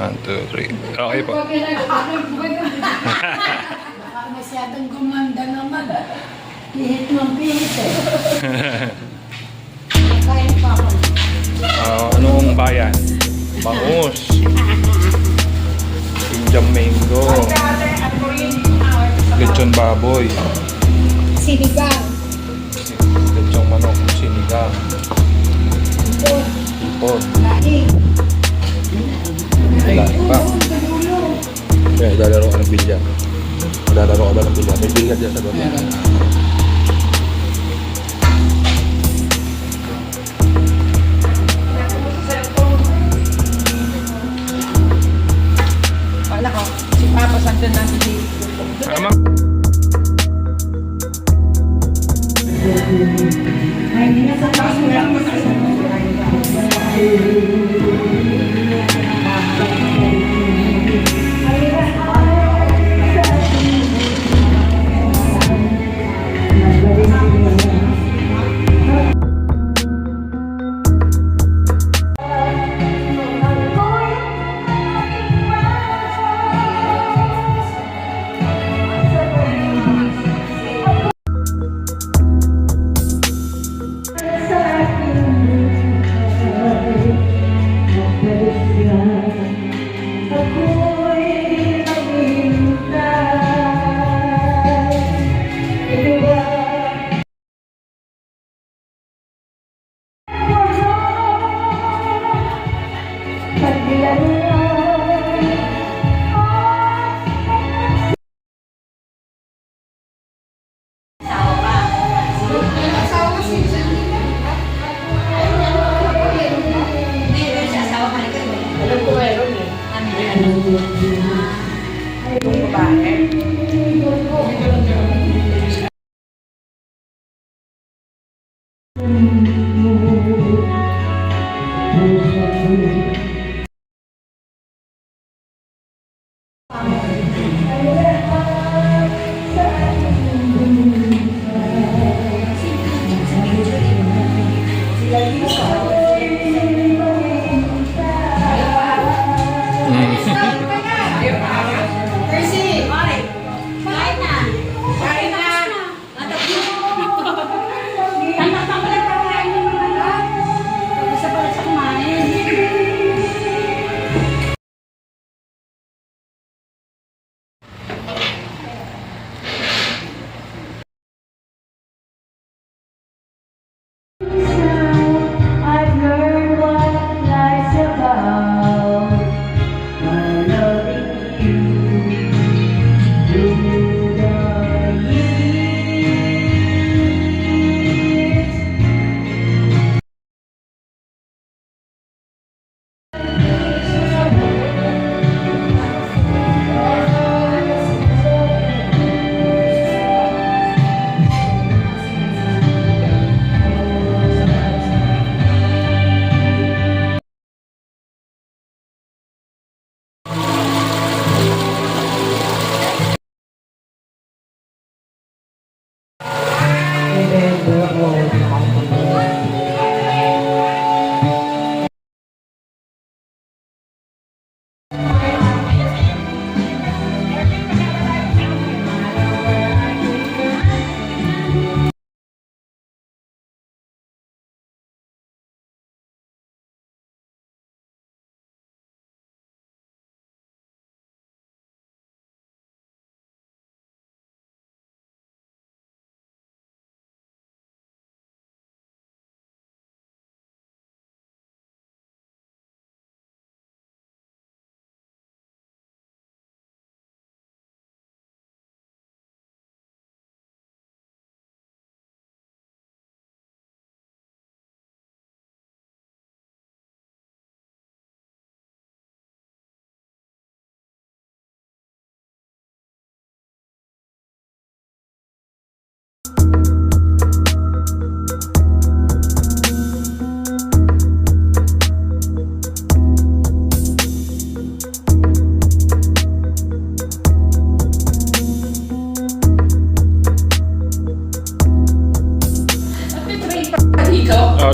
1, 2, 3. Okay po. Masyadong gumanda naman. Pihit ng pihit eh. Kaya pa ako. Anong bayan? Bangus. Pinjam mango. Lechon baboy. Sinigang. Lechong manok. Sinigang. Ipon. Laing. Wala pa. Kaya ilalaro ka ng bilyar. Maglalaro ka ba ng bilyar? May bilyar dyan sa baba. Wala ko. Si Papa Sandan natin dito. Tama. Ay, hindi na sa taas mo lang.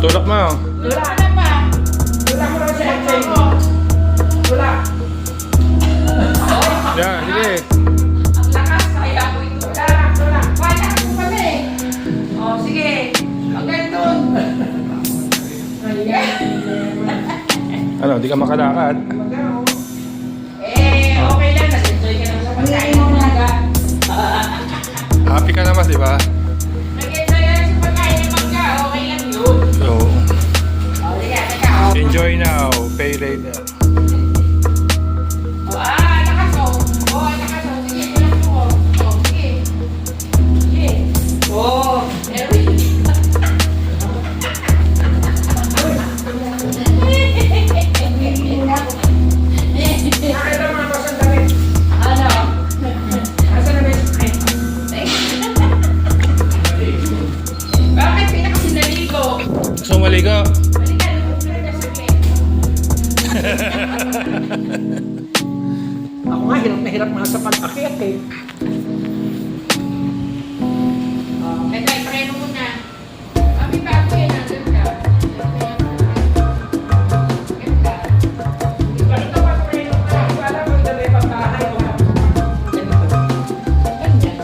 Tulak mo. Wala na pa. Wala mo lang sa exam mo. Wala. Yan, sige. Ang lakas, kaya ko ito. Wala. Wala ko kami. Oh, sige. Ang ganito. Ano, di ka makalakad? Okay lang. Nag-enjoy ka naman sa pagkain mo mga. Happy ka naman, di ba? Nag-enjoy ka naman sa pagkain ng mangga. Okay lang yun. Oo. Oh, sige. Teka. Oh. Enjoy now, pay later. Lakas oh. Oh, lakas oh. Sige, lakas oh. Oh, sige. Sige. Oh, everything. Nakita mo na ba sa damit? Ano? Asa na ba yung screen? Bakit pinakasinaligo? Gusto mo maligo? Halika, lumuplan ka sa plate. Ako nga, hirap na hirap nga sa pag-akyat eh. Ito, ipreno mo na. Kami bago yan, ang ganda. Ganda. Ganito pa preno ka. Wala mo yung dali pagkahay o ganito. Ganyan.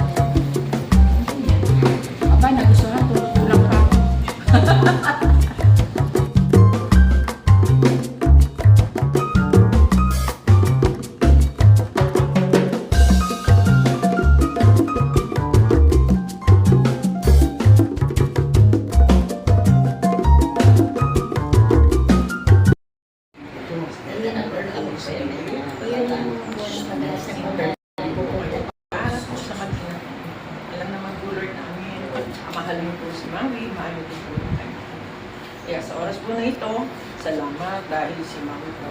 Aba, nagustuhan ko. Kulang pa ako. Sa kanila. Alam naman po Lord namin, mahal mo po si Mami, mahal mo po kami. Kaya sa oras po na ito, salamat dahil si Mami po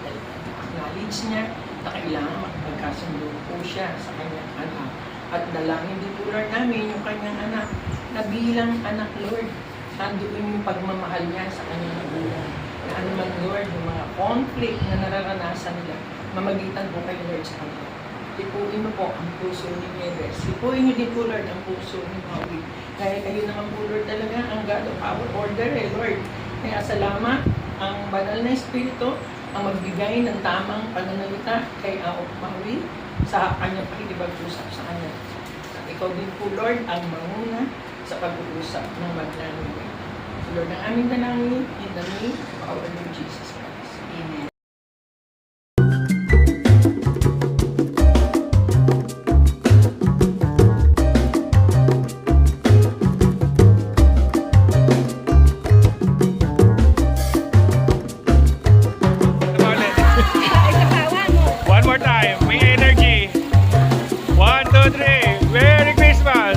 ay acknowledge niya na kailangan makapagkasundo po siya sa kanyang anak. At dalangin din po Lord namin yung kanyang anak na bilang anak Lord, nandoon yung pagmamahal niya sa kanyang magulang. Na ano man Lord, yung mga conflict na nararanasan nila, mamagitan po kayo Lord sa kanila. Lipuin mo po ang puso ni Nieves. Lipuin niyo din po, Lord, ang puso ni Maui. Kaya kayo naman po, Lord, talaga ang God of our order, Lord. Kaya salamat ang banal na Espiritu ang magbigay ng tamang pananalita kay Maui sa kanyang pakikipag-usap sa kanya. At ikaw din po, Lord, ang manguna sa pag-uusap ng maglalangin. Lord, ang aming dalangin, in the name of our Lord Jesus Christ. Amen. One more time, may energy. 1, 2, 3. Merry Christmas!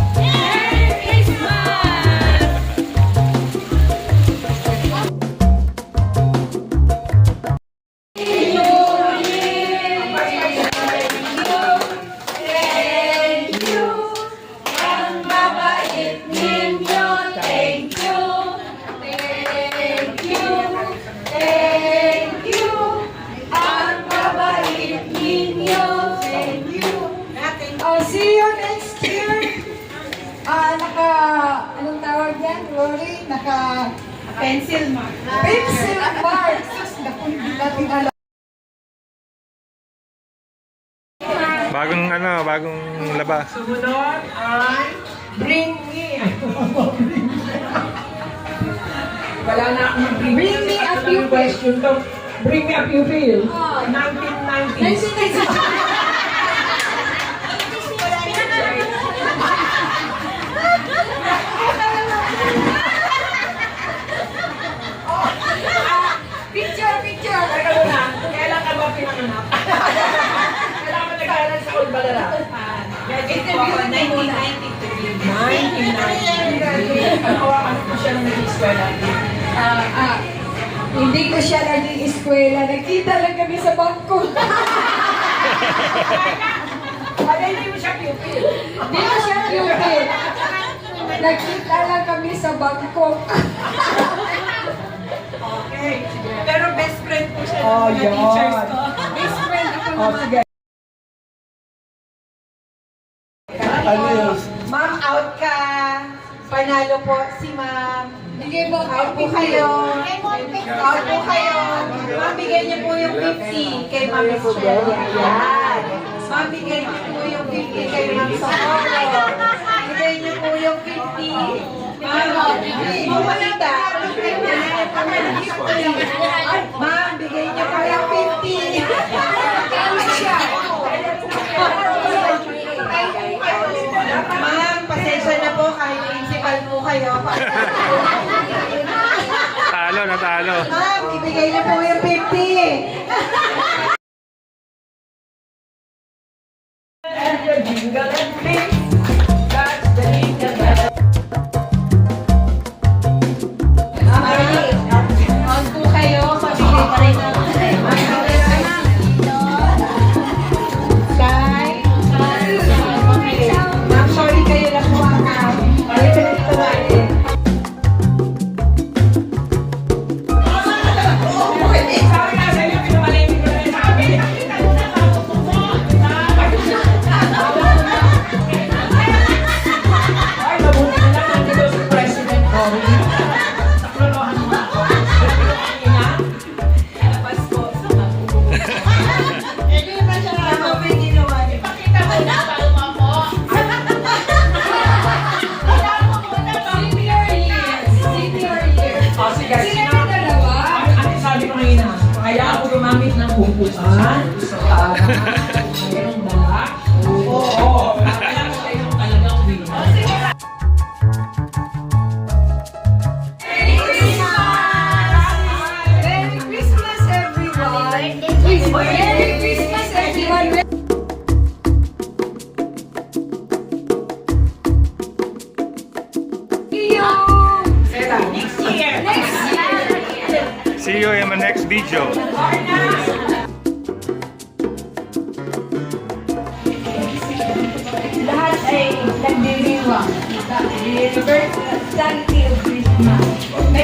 Oh, see you next year. Anong tawag yan, Rory? Pencil mark. Pencil mark. Sus, naku, hindi natin alam. Bagong labas. Sumunod ay Bring Me. Wala na akong mag-bring Bring me a pupil. question to. Bring Me a Pupil. Oh. 1990s. Picture. Teka muna, kailan ka ba pinanganak? Kailan ka nag-aaral sa Old Balala? Interview mo muna. 1990. Ano po siya nang nag-eskwela? Hindi ko siya naging eskwela. Nagkita lang kami sa bangko. Wala, hindi mo siya pupil. Hindi ko siya pupil. Nagkita lang kami sa bangko. Okay, sige. Pero best friend po siya Oh, ng mga yun. teachers ko. Best friend ako Oh, naman. sige. Ma'am, out ka. Panalo po si ma'am. Bigay mo Out po kayo. Out po kayo. Ma'am, bigay niyo po yung 50 kay Ma'am Estrella. Yan. Ma'am, bigay niyo po yung 50 kay Ma'am Socorro. Bigay niyo po yung 50. Ma'am, Mamita. Ma'am, bigay niyo po yung 50. Ma'am, pasensya na po kahit principal po kayo. Talo, natalo. Ma'am, ibigay niyo po yung 50. And the jingle and bling. That's the jingle bell. On po kayo, pabigay pa rin ng Ma'am, sorry kayo lang po ang balik na dito natin. Sabi nga sa'yo, pinapalengke ko na rin. Sabi, nakita mo na ay, mabuti na lang nandito si President Cory. Naklolohan mo ako. Ina, labas ko sa Tama ba yung ginawa niyo? Pakita mo na, palma mo. O, sige, sino? Ano sabi ko ngayon na? Kaya ako gumamit ng upuan. So, mayroong dala. Oo. Kaya ko kayo talagang winner. Merry Christmas, everyone! Merry Christmas, everyone! Sera, next year. See you in my next video. Lahat ay nagdiriwang. The universal sanity of Christmas. May